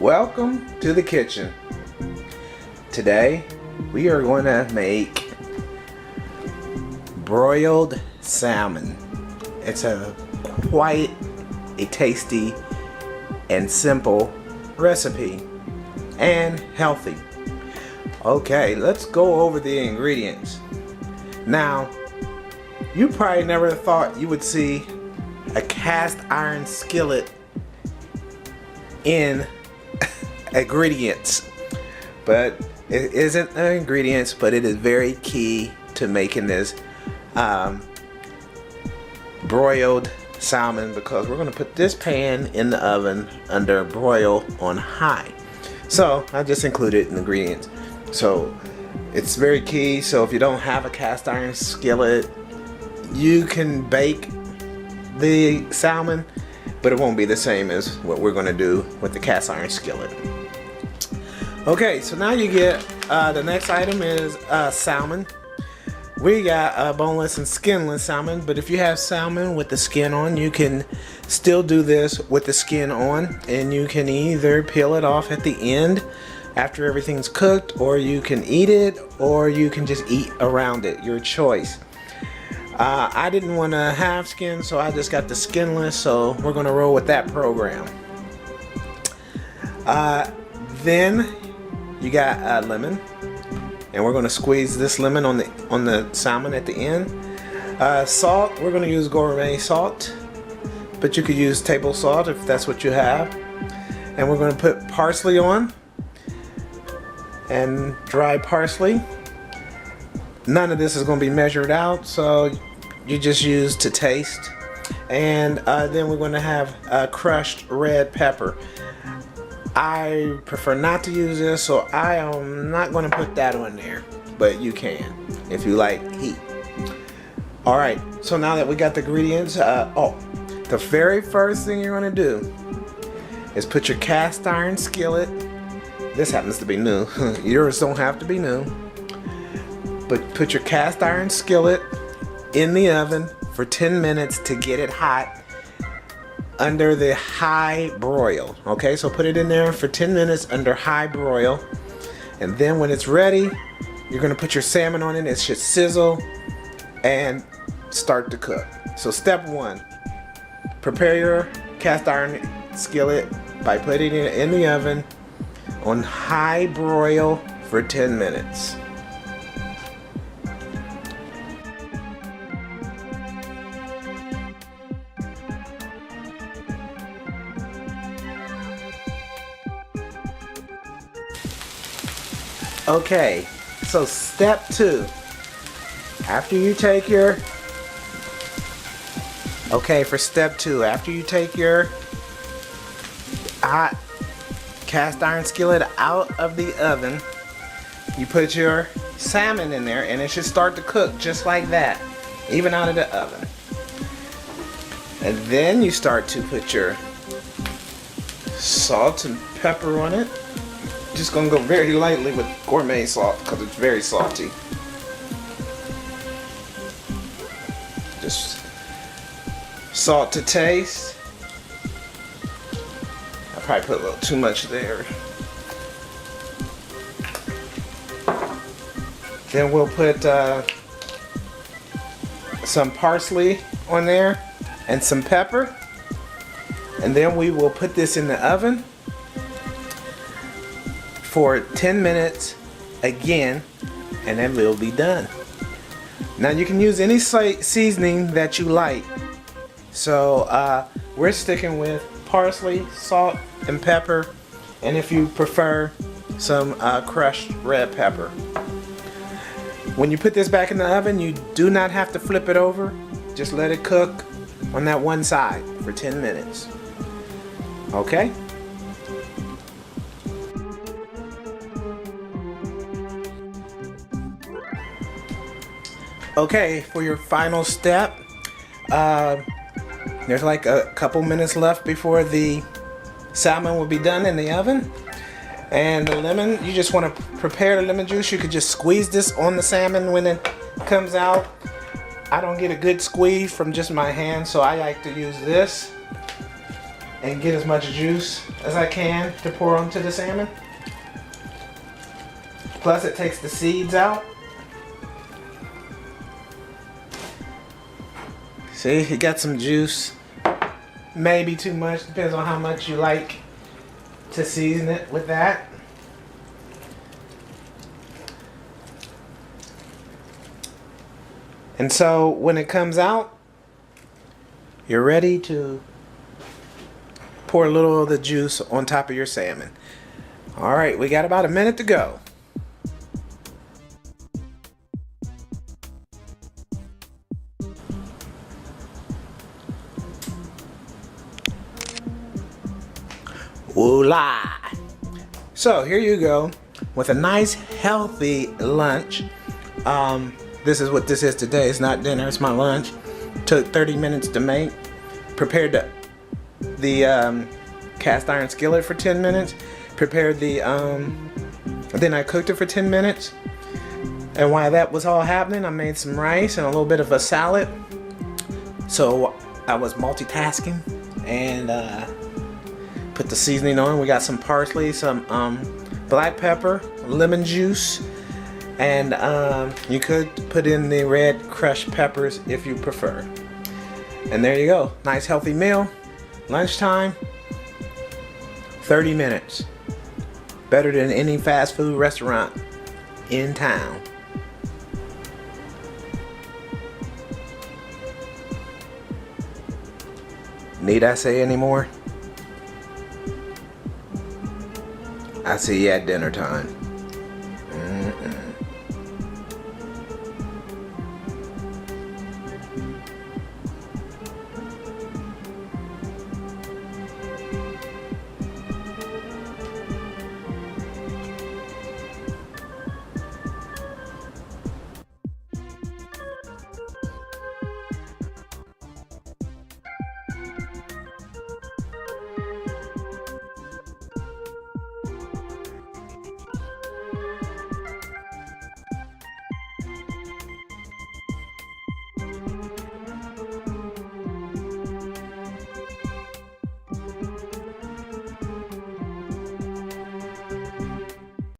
Welcome to the kitchen. Today we are going to make broiled salmon. It's quite a tasty and simple recipe and healthy. Okay, let's go over the ingredients. Now, you probably never thought you would see a cast iron skillet in ingredients, but it isn't the ingredients, but it is very key to making this broiled salmon, because we're going to put this pan in the oven under broil on high. So I just included ingredients, so it's very key. So if you don't have a cast iron skillet, you can bake the salmon, but it won't be the same as what we're going to do with the cast iron skillet. Okay, so now you get the next item is salmon. We got boneless and skinless salmon, but if you have salmon with the skin on, you can still do this with the skin on, and you can either peel it off at the end after everything's cooked, or you can eat it, or you can just eat around it, your choice. I didn't want to have skin, so I just got the skinless, so we're going to roll with that program. Then you got lemon, and we're going to squeeze this lemon on the salmon at the end. Salt, we're going to use gourmet salt, but you could use table salt if that's what you have. And we're going to put parsley on, and dry parsley. None of this is going to be measured out, so you just use to taste. And then we're going to have crushed red pepper. I prefer not to use this, so I am not going to put that on there, but you can if you like heat. Alright, so now that we got the ingredients, the very first thing you're going to do is put your cast iron skillet. This happens to be new. Yours don't have to be new. But put your cast iron skillet in the oven for 10 minutes to get it hot under the high broil. Okay, so put it in there for 10 minutes under high broil, and then when it's ready, you're gonna put your salmon on it. It should sizzle and start to cook. So step one, prepare your cast iron skillet by putting it in the oven on high broil for 10 minutes. Okay, so step two, after you take your hot cast iron skillet out of the oven, you put your salmon in there, and it should start to cook just like that, even out of the oven. And then you start to put your salt and pepper on it. Just gonna go very lightly with gourmet salt because it's very salty. Just salt to taste. I probably put a little too much there. Then we'll put some parsley on there and some pepper, and then we will put this in the oven for 10 minutes again, and then we'll be done. Now you can use any seasoning that you like. So we're sticking with parsley, salt, and pepper, and if you prefer some crushed red pepper. When you put this back in the oven, you do not have to flip it over. Just let it cook on that one side for 10 minutes. Okay? Okay, for your final step, there's like a couple minutes left before the salmon will be done in the oven. And the lemon, you just want to prepare the lemon juice. You could just squeeze this on the salmon when it comes out. I don't get a good squeeze from just my hand, so I like to use this. and get as much juice as I can to pour onto the salmon. Plus it takes the seeds out. See, you got some juice. Maybe too much, depends on how much you like to season it with that. And so when it comes out, you're ready to pour a little of the juice on top of your salmon. All right, we got about a minute to go. Voila! So here you go with a nice healthy lunch. This is what this is today. It's not dinner, it's my lunch. Took 30 minutes to make. Prepared the cast iron skillet for 10 minutes. Prepared the, then I cooked it for 10 minutes. And while that was all happening, I made some rice and a little bit of a salad. So I was multitasking and put the seasoning on. We got some parsley, some black pepper, lemon juice, and you could put in the red crushed peppers if you prefer. And there you go. Nice healthy meal. Lunchtime. 30 minutes. Better than any fast food restaurant in town. Need I say any more? I see you at dinner time.